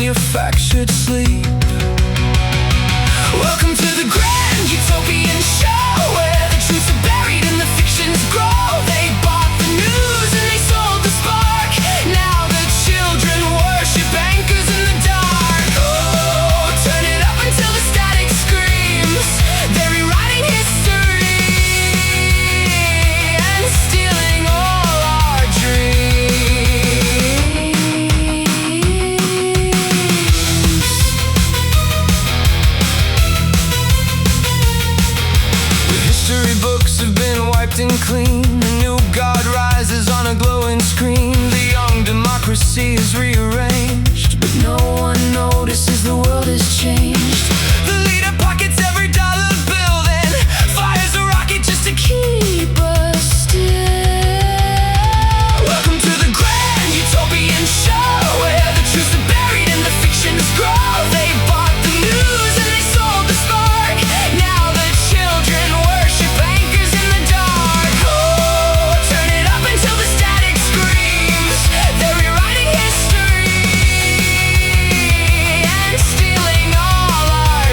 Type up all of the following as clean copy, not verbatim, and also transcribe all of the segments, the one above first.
manufactured sleep. Welcome to the grand utopian show, where the truths are buried and the fictions grow. They bought the news and they sold the spark. Now the children worship anchors in the dark. Oh, turn it up until the static screams. They're rewriting history and stealing all our dreams. The history books have been wiped and clean. A new god rises on a glowing screen. The young democracy is rearranged, but no one notices the world has changed. The leader pockets every dollar bill, then fires a rocket just to keep us still. Welcome to the grand utopian show, where the truths are buried and the fictions grow. They bought the news and they sold the spark. Now the children worship anchors in the dark. Oh, turn it up until the static screams. They're rewriting history and stealing all our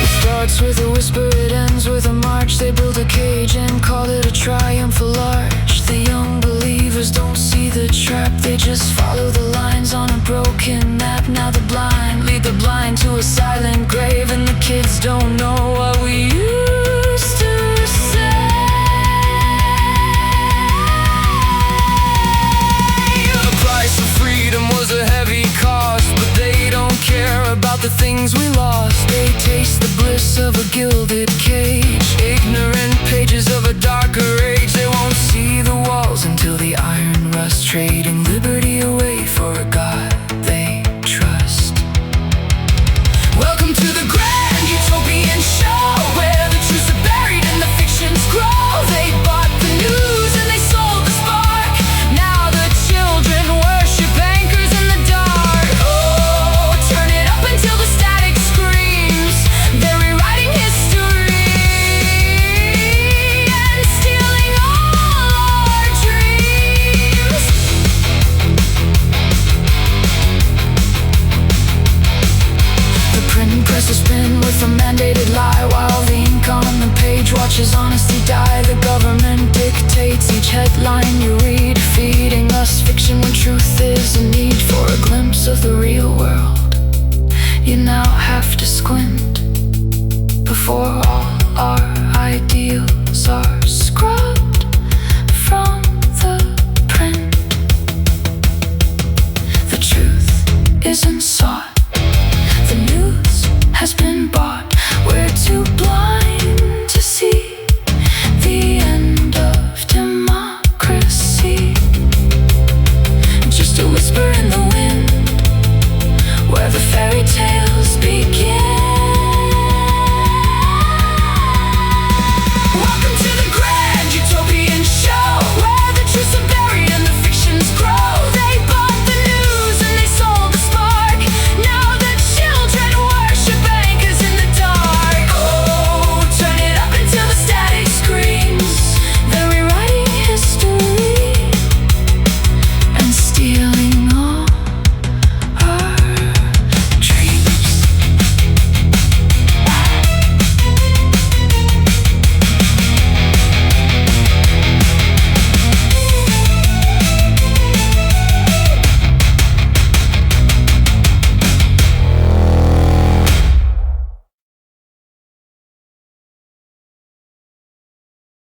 It starts with a whisper, it ends with a march. They build a cage and call it a triumphal arch. The young believers don't see the trap, they just follow the lines on a broken map. Now the blind lead the blind to a silent grave, and the kids don't know what we used to say. The price of freedom was a heavy cost, but they don't care about the things we lost. They taste the bliss of a gilded cage, ignorant pages of a darker age. They won't see the walls until the iron rust, trading liberty away for a god they trust. Welcome to the grand utopian show, where the truths are buried and the fictions grow. They bought the news and they sold the spark. Now the children worship anchors in the dark. Oh, turn it up until the static screams. They're rewriting history and stealing all our dreams. The printing press is spin with a mandated lie, while the ink on the page watches honesty die. The government dictates each headline you read, feeding us fiction when truth is a need. For a glimpse of the real world, you now have to squint before all our ideals are scrubbed from the print. The truth isn't sought, the news has been bought.